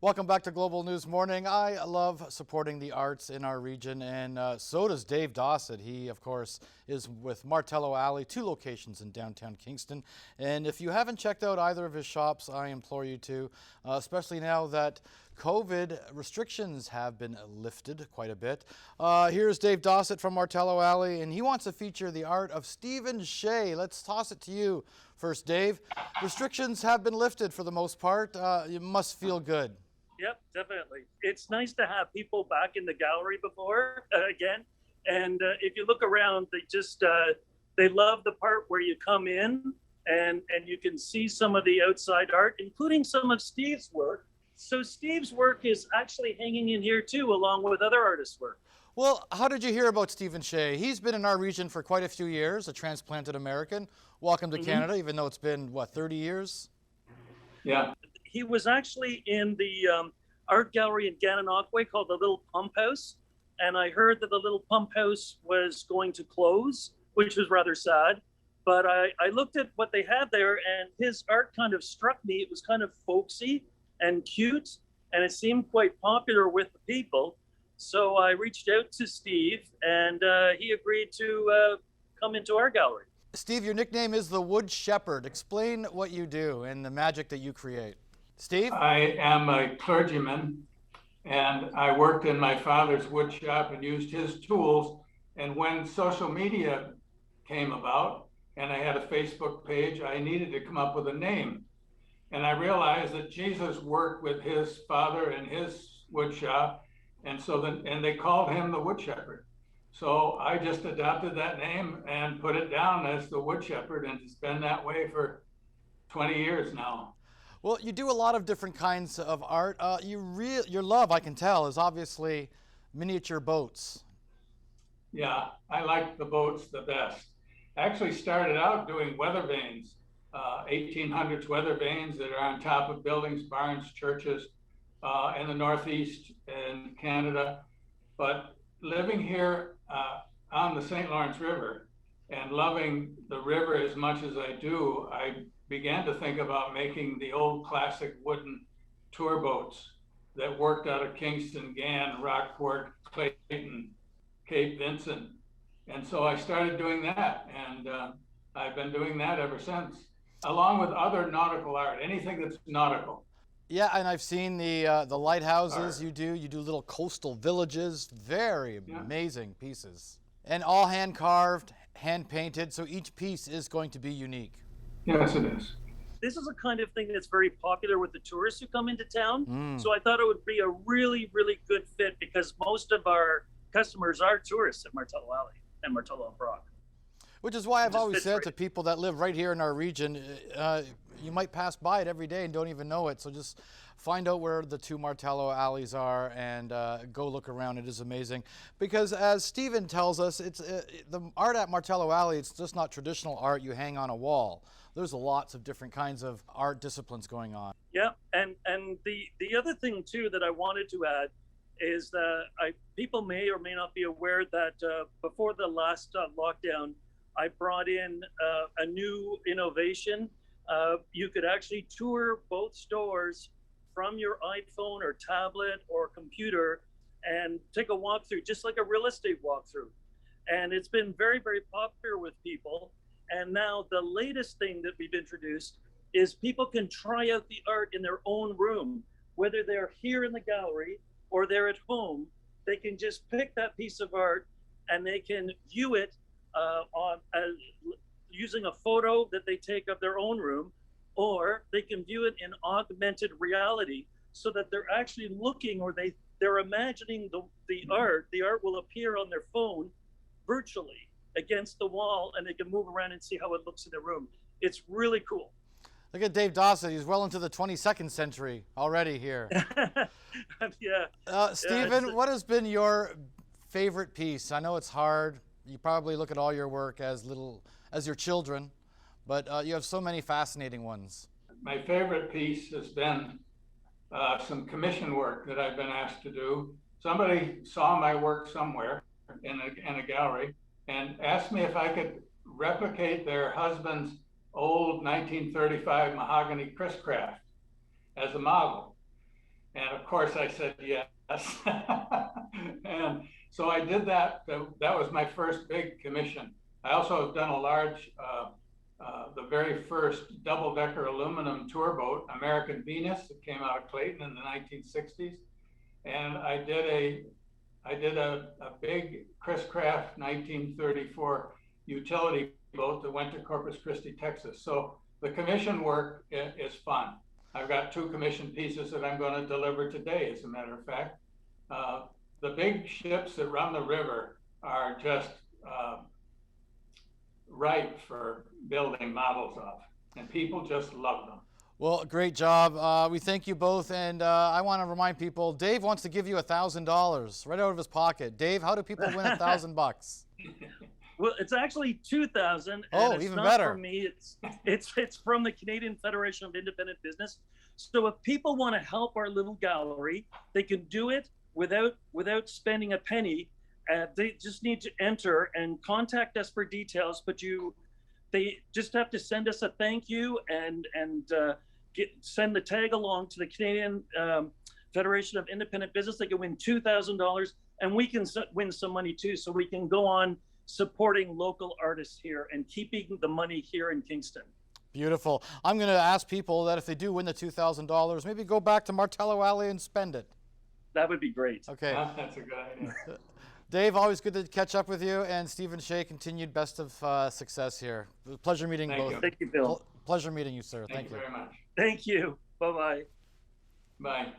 Welcome back to Global News Morning. I love supporting the arts in our region, and so does Dave Dossett. He, of course, is with Martello Alley, 2 locations in downtown Kingston. And if you haven't checked out either of his shops, I implore you to, especially now that COVID restrictions have been lifted quite a bit. Here's Dave Dossett from Martello Alley, and he wants to feature the art of Stephen Shay. Let's toss it to you first, Dave. Restrictions have been lifted for the most part. You must feel good. Yep, definitely. It's nice to have people back in the gallery before again. And if you look around, they love the part where you come in and you can see some of the outside art, including some of Steve's work. So Steve's work is actually hanging in here too, along with other artists' work. Well, how did you hear about Stephen Shay? He's been in our region for quite a few years, a transplanted American. Welcome to Canada, even though it's been, what, 30 years? Yeah. He was actually in the art gallery in Gananoque called the Little Pump House. And I heard that the Little Pump House was going to close, which was rather sad. But I looked at what they had there, and his art kind of struck me. It was kind of folksy and cute, and it seemed quite popular with the people. So I reached out to Steve, and he agreed to come into our gallery. Steve, your nickname is the Wood Shepherd. Explain what you do and the magic that you create. Steve? I am a clergyman, and I worked in my father's wood shop and used his tools. And when social media came about and I had a Facebook page, I needed to come up with a name. And I realized that Jesus worked with his father in his wood shop, and they called him the Wood Shepherd. So I just adopted that name and put it down as the Wood Shepherd, and it's been that way for 20 years now. Well, you do a lot of different kinds of art. Your love, I can tell, is obviously miniature boats. Yeah, I like the boats the best. I actually started out doing weather vanes, 1800s weather vanes that are on top of buildings, barns, churches in the Northeast in Canada. But living here on the St. Lawrence River and loving the river as much as I do, I began to think about making the old classic wooden tour boats that worked out of Kingston, Gann, Rockport, Clayton, Cape Vincent. And so I started doing that, and I've been doing that ever since, along with other nautical art, anything that's nautical. Yeah, and I've seen the lighthouses you do. You do little coastal villages, very amazing pieces. And all hand carved, hand painted, so each piece is going to be unique. Yes, it is. This is a kind of thing that's very popular with the tourists who come into town. So I thought it would be a really, really good fit because most of our customers are tourists at Martello Alley and Martello and Brock. Which is why I've always said to people that live right here in our region, you might pass by it every day and don't even know it. So just find out where the 2 Martello Alleys are and go look around. It is amazing. Because as Stephen tells us, it's the art at Martello Alley, it's just not traditional art you hang on a wall. There's lots of different kinds of art disciplines going on. Yeah, and the other thing too that I wanted to add is that people may or may not be aware that before the last lockdown, I brought in a new innovation. You could actually tour both stores from your iPhone or tablet or computer and take a walkthrough, just like a real estate walkthrough. And it's been very, very popular with people. And now the latest thing that we've introduced is people can try out the art in their own room, whether they're here in the gallery or they're at home. They can just pick that piece of art and they can view it using a photo that they take of their own room, or they can view it in augmented reality so that they're actually looking or they're imagining the art. The art will appear on their phone virtually against the wall, and they can move around and see how it looks in their room. It's really cool. Look at Dave Dossett. He's well into the 22nd century already here. Yeah. Stephen, what has been your favorite piece? I know it's hard. You probably look at all your work as your children, but you have so many fascinating ones. My favorite piece has been some commission work that I've been asked to do. Somebody saw my work somewhere in a gallery and asked me if I could replicate their husband's old 1935 mahogany Chris craft as a model. And of course I said yes. And so I did that. That was my first big commission. I also have done a large, the very first double-decker aluminum tour boat, American Venus, that came out of Clayton in the 1960s. And I did a big Chris Craft 1934 utility boat that went to Corpus Christi, Texas. So the commission work is fun. I've got 2 commission pieces that I'm going to deliver today, as a matter of fact. The big ships that run the river are just ripe for building models of, and people just love them. Well, great job. We thank you both, and I want to remind people, Dave wants to give you $1,000 right out of his pocket. Dave, how do people win $1,000? Well, it's actually 2,000. Oh, it's even not better. From me, it's from the Canadian Federation of Independent Business. So if people want to help our little gallery, they can do it without spending a penny. They just need to enter and contact us for details. But they just have to send us a thank you and send the tag along to the Canadian Federation of Independent Business. They can win $2,000, and we can win some money too, so we can go on supporting local artists here and keeping the money here in Kingston. Beautiful. I'm going to ask people that if they do win the $2,000, maybe go back to Martello Alley and spend it. That would be great. Okay. That's a good idea. Dave, always good to catch up with you, and Steve and Shay, continued best of success here. Pleasure meeting both. Thank you, Bill. Pleasure meeting you, sir. Thank you very much. Thank you. Bye-bye. Bye.